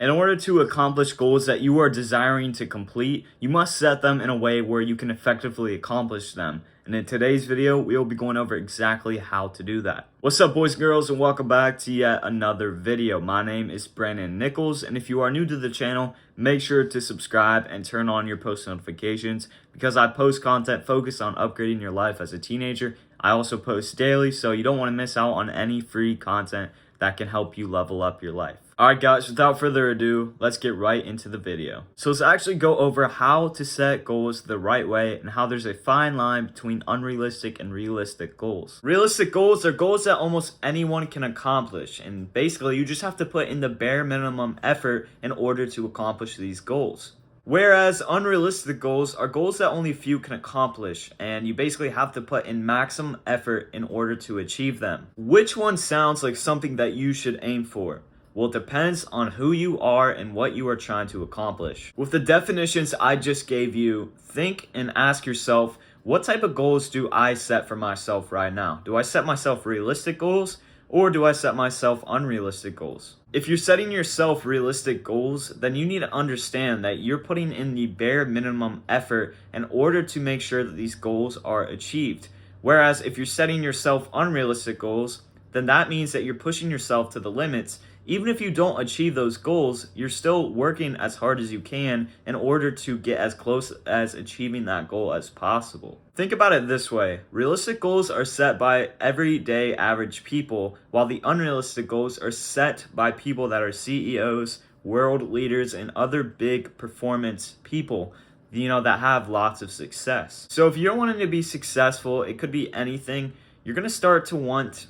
In order to accomplish goals that you are desiring to complete, you must set them in a way where you can effectively accomplish them. And in today's video, we will be going over exactly how to do that. What's up, boys and girls, and welcome back to yet another video. My name is Brandon Nichols, and if you are new to the channel, make sure to subscribe and turn on your post notifications because I post content focused on upgrading your life as a teenager. I also post daily, so you don't want to miss out on any free content that can help you level up your life. Alright guys, without further ado, let's get right into the video. So let's actually go over how to set goals the right way and how there's a fine line between unrealistic and realistic goals. Realistic goals are goals that almost anyone can accomplish, and basically you just have to put in the bare minimum effort in order to accomplish these goals. Whereas unrealistic goals are goals that only few can accomplish, and you basically have to put in maximum effort in order to achieve them. Which one sounds like something that you should aim for? Well, it depends on who you are and what you are trying to accomplish. With the definitions I just gave you, think and ask yourself, what type of goals do I set for myself right now? Do I set myself realistic goals, or do I set myself unrealistic goals? If you're setting yourself realistic goals, then you need to understand that you're putting in the bare minimum effort in order to make sure that these goals are achieved. Whereas if you're setting yourself unrealistic goals, then that means that you're pushing yourself to the limits. Even if you don't achieve those goals, you're still working as hard as you can in order to get as close as achieving that goal as possible. Think about it this way. Realistic goals are set by everyday average people, while the unrealistic goals are set by people that are CEOs, world leaders, and other big performance people, that have lots of success. So if you're wanting to be successful, it could be anything. You're going to start to want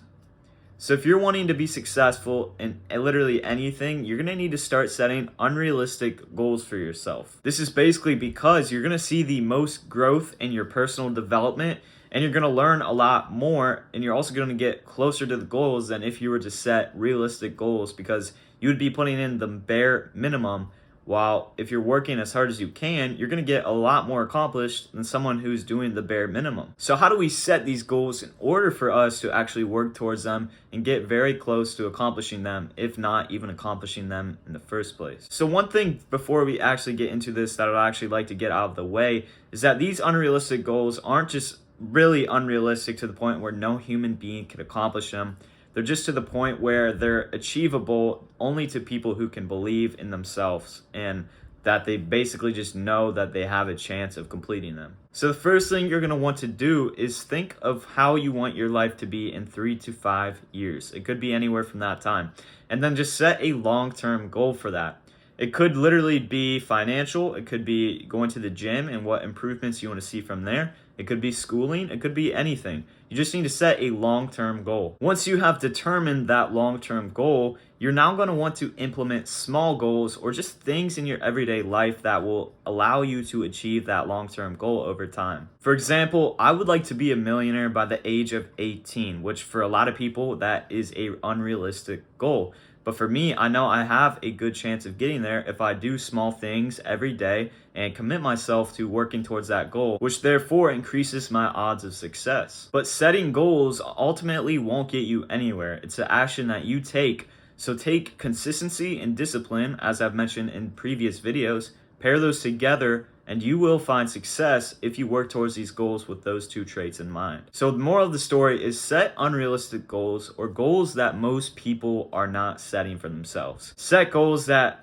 So if you're wanting to be successful in literally anything, you're going to need to start setting unrealistic goals for yourself. This is basically because you're going to see the most growth in your personal development, and you're going to learn a lot more, and you're also going to get closer to the goals than if you were to set realistic goals, because you would be putting in the bare minimum. While if you're working as hard as you can, you're going to get a lot more accomplished than someone who's doing the bare minimum. So how do we set these goals in order for us to actually work towards them and get very close to accomplishing them, if not even accomplishing them in the first place? So one thing before we actually get into this that I'd actually like to get out of the way is that these unrealistic goals aren't just really unrealistic to the point where no human being can accomplish them. They're just to the point where they're achievable only to people who can believe in themselves and that they basically just know that they have a chance of completing them. So the first thing you're going to want to do is think of how you want your life to be in 3 to 5 years. It could be anywhere from that time. And then just set a long-term goal for that. It could literally be financial. It could be going to the gym and what improvements you want to see from there. It could be schooling. It could be anything. You just need to set a long-term goal. Once you have determined that long-term goal, you're now going to want to implement small goals or just things in your everyday life that will allow you to achieve that long-term goal over time. For example, I would like to be a millionaire by the age of 18, which for a lot of people, that is an unrealistic goal. But for me, I know I have a good chance of getting there if I do small things every day and commit myself to working towards that goal, which therefore increases my odds of success. But setting goals ultimately won't get you anywhere. It's an action that you take. So take consistency and discipline, as I've mentioned in previous videos, pair those together, and you will find success if you work towards these goals with those two traits in mind. So the moral of the story is set unrealistic goals or goals that most people are not setting for themselves. Set goals that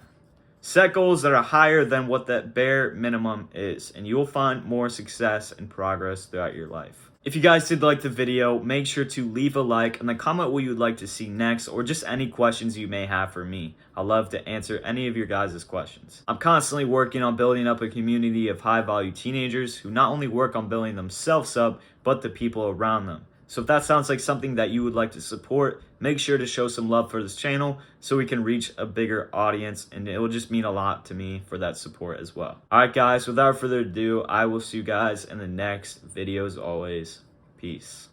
are higher than what that bare minimum is, and you will find more success and progress throughout your life. If you guys did like the video, make sure to leave a like and then comment what you would like to see next or just any questions you may have for me. I'd love to answer any of your guys' questions. I'm constantly working on building up a community of high-value teenagers who not only work on building themselves up, but the people around them. So if that sounds like something that you would like to support, make sure to show some love for this channel so we can reach a bigger audience, and it will just mean a lot to me for that support as well. Alright guys, without further ado, I will see you guys in the next video as always. Peace.